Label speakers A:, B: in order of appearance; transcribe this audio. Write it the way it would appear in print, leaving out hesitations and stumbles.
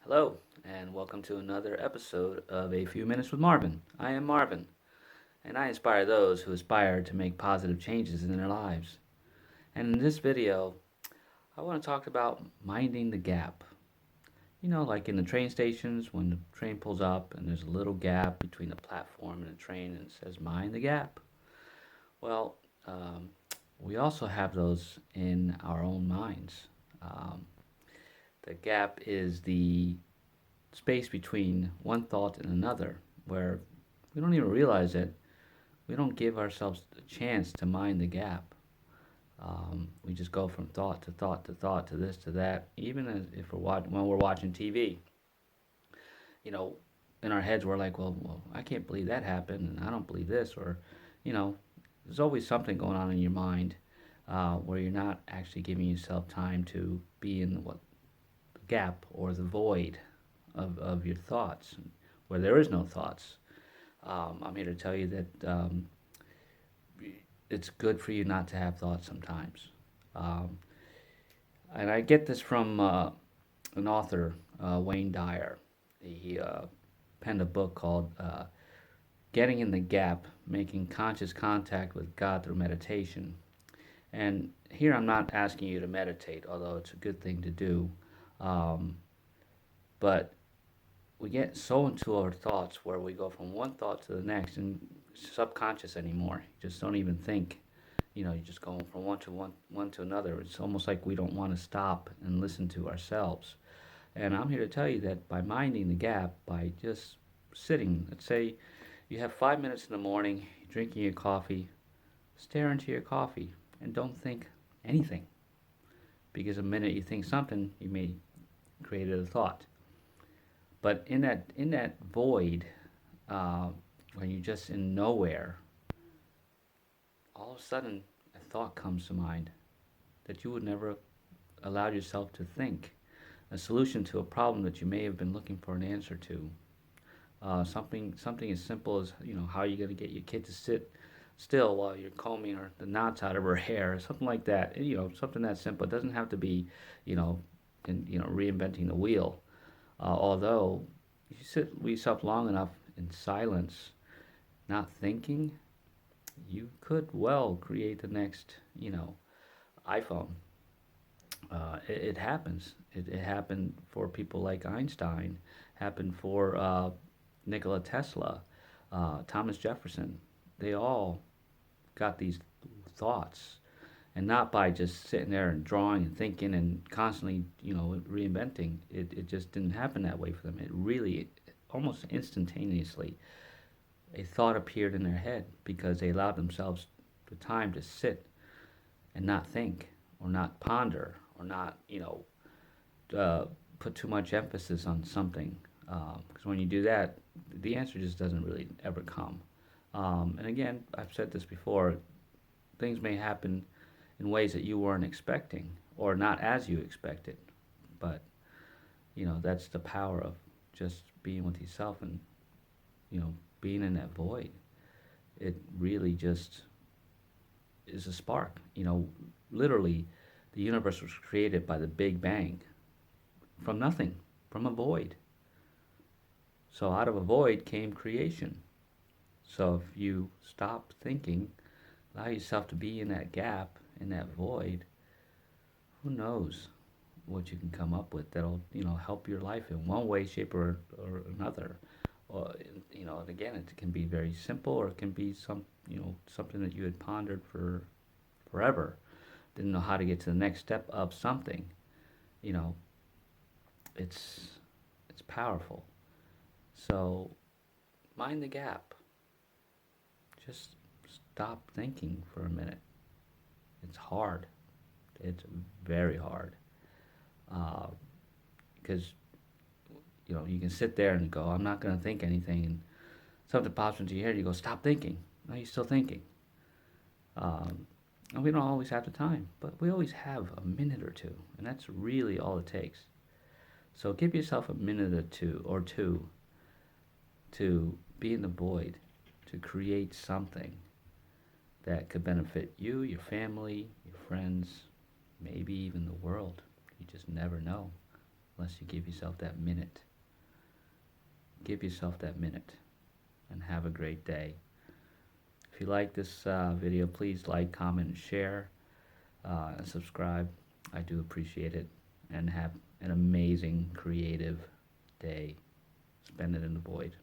A: Hello, and welcome to another episode of A Few Minutes with Marvin. I am Marvin, and I inspire those who aspire to make positive changes in their lives. And in this video, I want to talk about minding the gap. Like in the train stations, when the train pulls up and there's a little gap between the platform and the train, and it says, mind the gap. Well, um, we also have those in our own minds. Um, the gap is the space between one thought and another, where we don't even realize it. We don't give ourselves a chance to mind the gap. We just go from thought to thought to thought to this to that. Even as if when we're watching TV, you know, in our heads we're like, well, I can't believe that happened, and I don't believe this, or, you know, there's always something going on in your mind where you're not actually giving yourself time to be in what the gap or the void of your thoughts, where there is no thoughts. I'm here to tell you that it's good for you not to have thoughts sometimes. Um, and I get this from an author, Wayne Dyer. He penned a book called Getting in the Gap, Making Conscious Contact with God Through Meditation. And here I'm not asking you to meditate, although it's a good thing to do. Um, but we get so into our thoughts where we go from one thought to the next and subconscious anymore. You just don't even think. You're just going from one to another. It's almost like we don't want to stop and listen to ourselves. And I'm here to tell you that by minding the gap, by just sitting, let's say you have 5 minutes in the morning, you're drinking your coffee, stare into your coffee and don't think anything. Because the minute you think something, you may create a thought. But in that void, uh, when you're just in nowhere, all of a sudden a thought comes to mind that you would never allow yourself to think. A solution to a problem that you may have been looking for an answer to. Something as simple as how are you going to get your kid to sit still while you're combing the knots out of her hair, something like that. Something that simple. It doesn't have to be, you know, reinventing the wheel. Although, if you sit with yourself long enough in silence, not thinking, you could well create the next, iPhone. It happens. It happened for people like Einstein, happened for Nikola Tesla, Thomas Jefferson. They all got these thoughts, and not by just sitting there and drawing and thinking and constantly, reinventing. It just didn't happen that way for them. It really, almost instantaneously, a thought appeared in their head because they allowed themselves the time to sit and not think or not ponder or not, uh, put too much emphasis on something. Because when you do that, the answer just doesn't really ever come. And again, I've said this before, things may happen in ways that you weren't expecting or not as you expected. But, that's the power of just being with yourself and, being in that void. It really just is a spark. Literally, the universe was created by the Big Bang from nothing, from a void. So out of a void came creation. So if you stop thinking, allow yourself to be in that gap, in that void, who knows what you can come up with that'll, help your life in one way, shape, or another. Or, and again, it can be very simple, or it can be something that you had pondered for forever. Didn't know how to get to the next step of something. You know, it's it's powerful. So mind the gap. Just stop thinking for a minute. It's hard. It's very hard. Uh, because you can sit there and go, I'm not going to think anything, and something pops into your head. You go, stop thinking. No, you're still thinking. And we don't always have the time, but we always have a minute or two, and that's really all it takes. So give yourself a minute or two to be in the void, to create something that could benefit you, your family, your friends, maybe even the world. You just never know. unless you give yourself that minute. Give yourself that minute and have a great day. If you like this video, please like, comment, and share, and subscribe. I do appreciate it. And have an amazing, creative day. Spend it in the void.